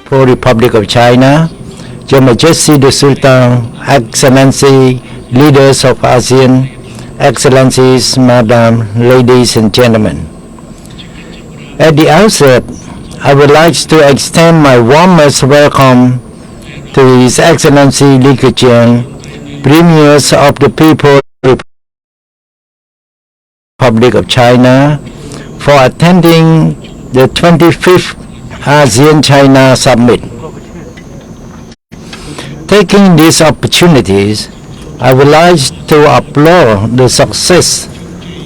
People Republic of China, Your Majesty the Sultan, Excellency, leaders of ASEAN, Excellencies, Madam, ladies and gentlemen. At the outset, I would like to extend my warmest welcome to His Excellency Li Keqiang, Premiers of the People Republic of China, for attending the 25th ASEAN-China Summit. Taking these opportunities, I would like to applaud the success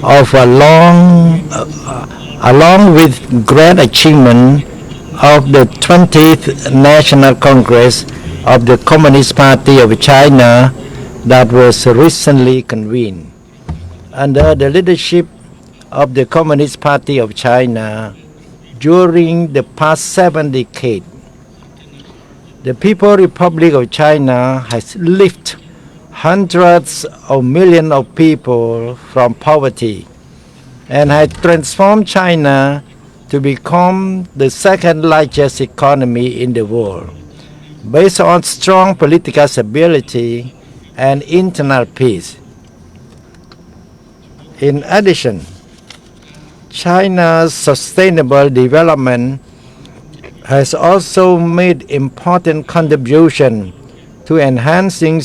of along with great achievement of the 20th National Congress of the Communist Party of China that was recently convened. Under the leadership of the Communist Party of China during the past 7 decades, the People's Republic of China has lifted hundreds of millions of people from poverty and has transformed China to become the second largest economy in the world, based on strong political stability and internal peace. In addition, China's sustainable development has also made important contributions to enhancing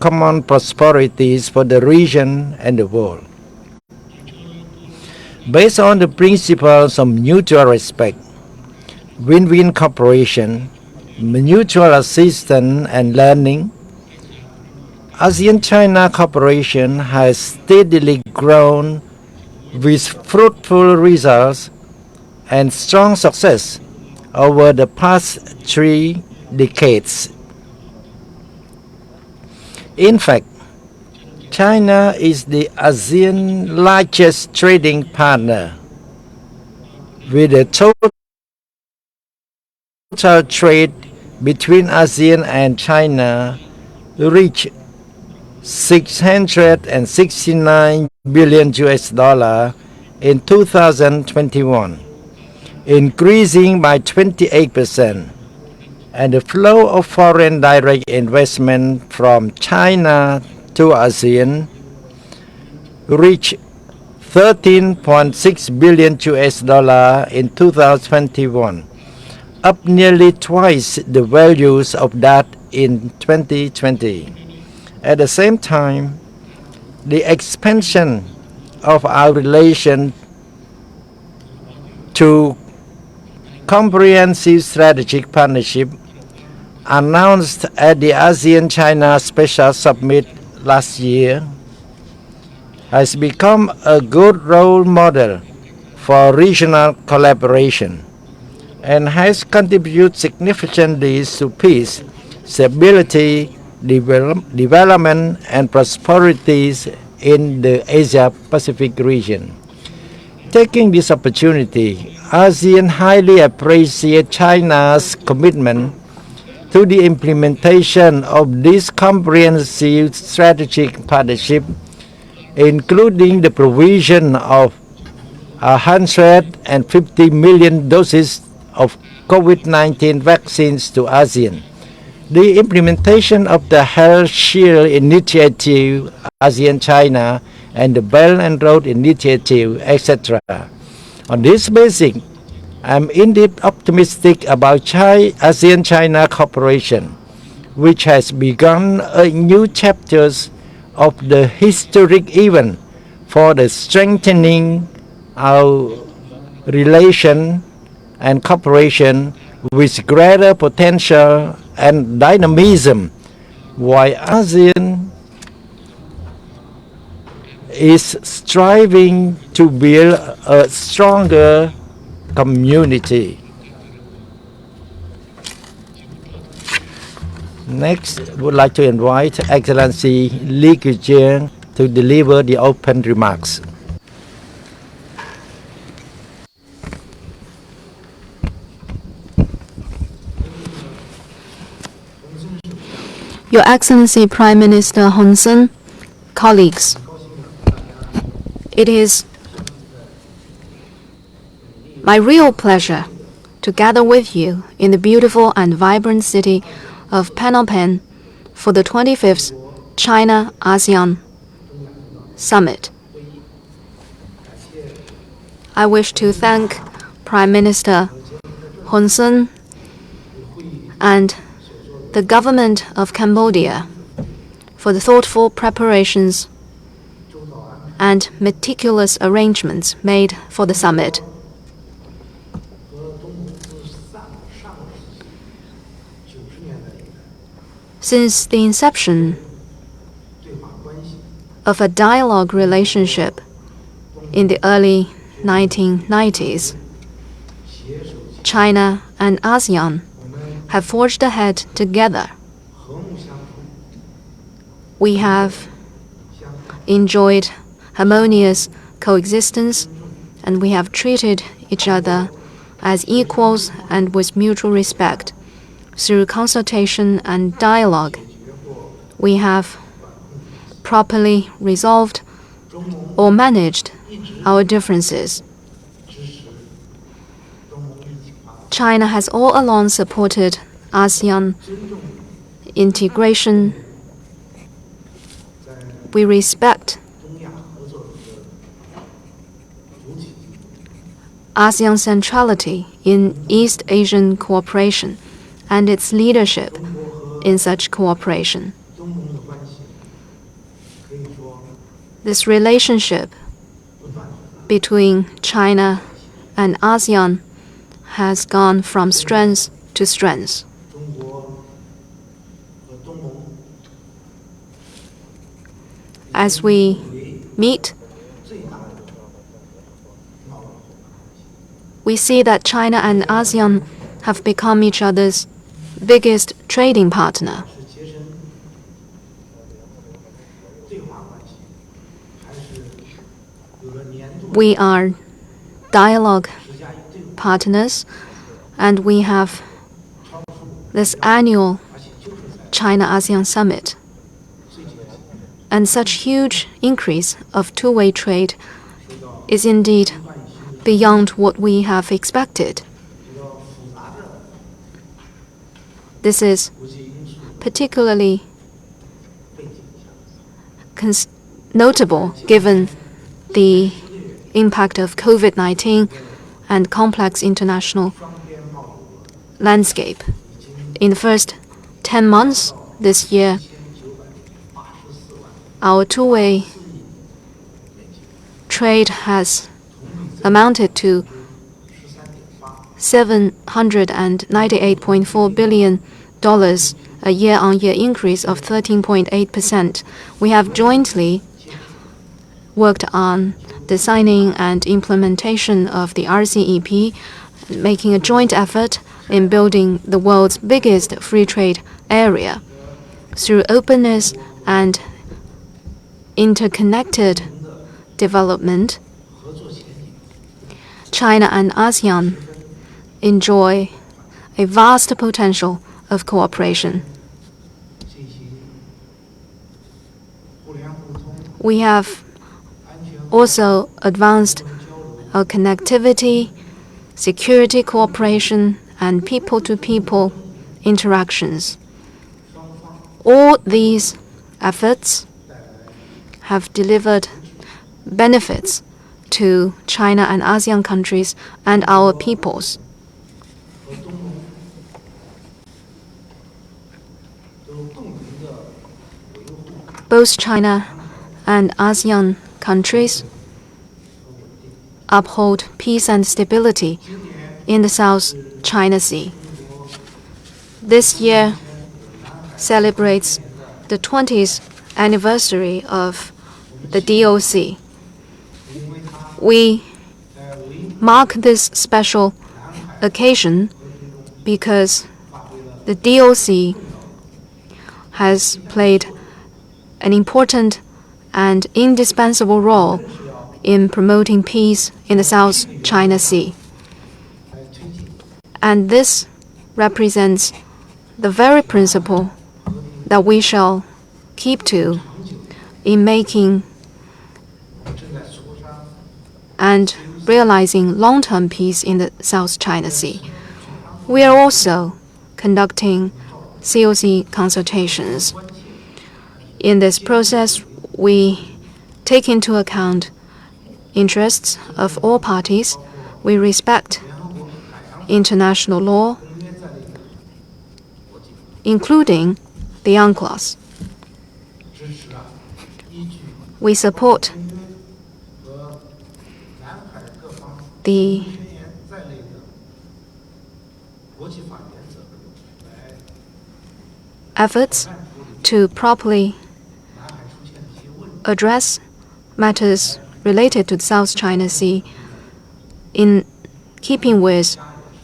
common prosperities for the region and the world. Based on the principles of mutual respect, win-win cooperation, mutual assistance and learning, ASEAN-China cooperation has steadily grown with fruitful results and strong success over the past 3 decades. In fact, China is the ASEAN largest trading partner, with a total trade between ASEAN and China reach $669 billion in 2021, increasing by 28%, and the flow of foreign direct investment from China to ASEAN reached $13.6 billion in 2021, up nearly twice the values of that in 2020. At the same time, the expansion of our relation to comprehensive strategic partnership announced at the ASEAN-China Special Summit last year has become a good role model for regional collaboration and has contributed significantly to peace, stability, development and prosperities in the Asia-Pacific region. Taking this opportunity, ASEAN highly appreciates China's commitment to the implementation of this comprehensive strategic partnership, including the provision of 150 million doses of COVID-19 vaccines to ASEAN, the implementation of the Health Shield Initiative, ASEAN-China, and the Belt and Road Initiative, etc. On this basis, I'm indeed optimistic about ASEAN-China cooperation, which has begun a new chapters of the historic event for the strengthening our relation and cooperation with greater potential and dynamism, while ASEAN is striving to build a stronger community. Next, I would like to invite Excellency Li Keqiang to deliver the open remarks. Your Excellency Prime Minister Hun Sen, colleagues, it is my real pleasure to gather with you in the beautiful and vibrant city of Phnom Penh for the 25th China-ASEAN Summit. I wish to thank Prime Minister Hun Sen and the government of Cambodia for the thoughtful preparations and meticulous arrangements made for the summit. Since the inception of a dialogue relationship in the early 1990s, China and ASEAN have forged ahead together. We have enjoyed harmonious coexistence, and we have treated each other as equals and with mutual respect. Through consultation and dialogue, we have properly resolved or managed our differences. China has all along supported ASEAN integration. We respect ASEAN centrality in East Asian cooperation and its leadership in such cooperation. This relationship between China and ASEAN has gone from strength to strength. As we meet, we see that China and ASEAN have become each other's biggest trading partner. We are dialogue partners, and we have this annual China-ASEAN Summit. And such huge increase of two-way trade is indeed beyond what we have expected. This is particularly notable given the impact of COVID-19 and complex international landscape. In the first 10 months this year, our two-way trade has amounted to $798.4 billion, a year-on-year increase of 13.8%. We have jointly worked on designing and implementation of the RCEP, making a joint effort in building the world's biggest free trade area. Through openness and interconnected development, China and ASEAN enjoy a vast potential of cooperation. We have also advanced our connectivity, security cooperation, and people-to-people interactions. All these efforts have delivered benefits to China and ASEAN countries and our peoples. Both China and ASEAN countries uphold peace and stability in the South China Sea. This year celebrates the 20th anniversary of the DOC. We mark this special occasion because the DOC has played an important and indispensable role in promoting peace in the South China Sea. And this represents the very principle that we shall keep to in making and realizing long-term peace in the South China Sea. We are also conducting COC consultations. In this process, we take into account interests of all parties. We respect international law, including the UNCLOS. We support the efforts to properly address matters related to the South China Sea in keeping with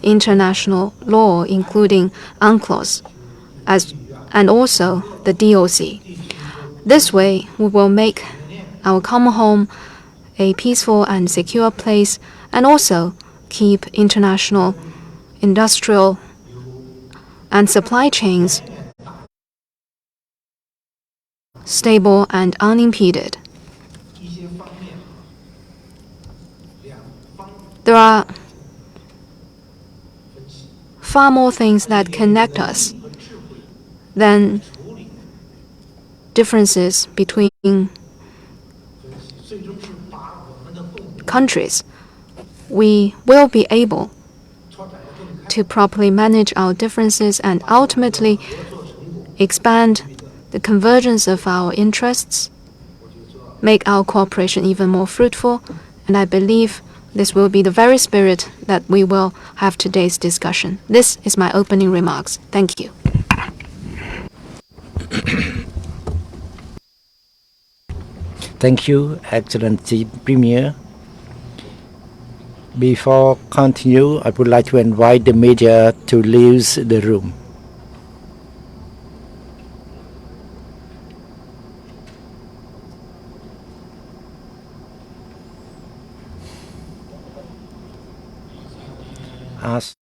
international law, including UNCLOS, and also the DOC. This way, we will make our common home a peaceful and secure place, and also keep international industrial and supply chains stable and unimpeded. There are far more things that connect us than differences between countries. We will be able to properly manage our differences and ultimately expand the convergence of our interests, make our cooperation even more fruitful, and I believe this will be the very spirit that we will have today's discussion. This is my opening remarks. Thank you. Thank you, Excellency Premier. Before continue, I would like to invite the media to leave the room. As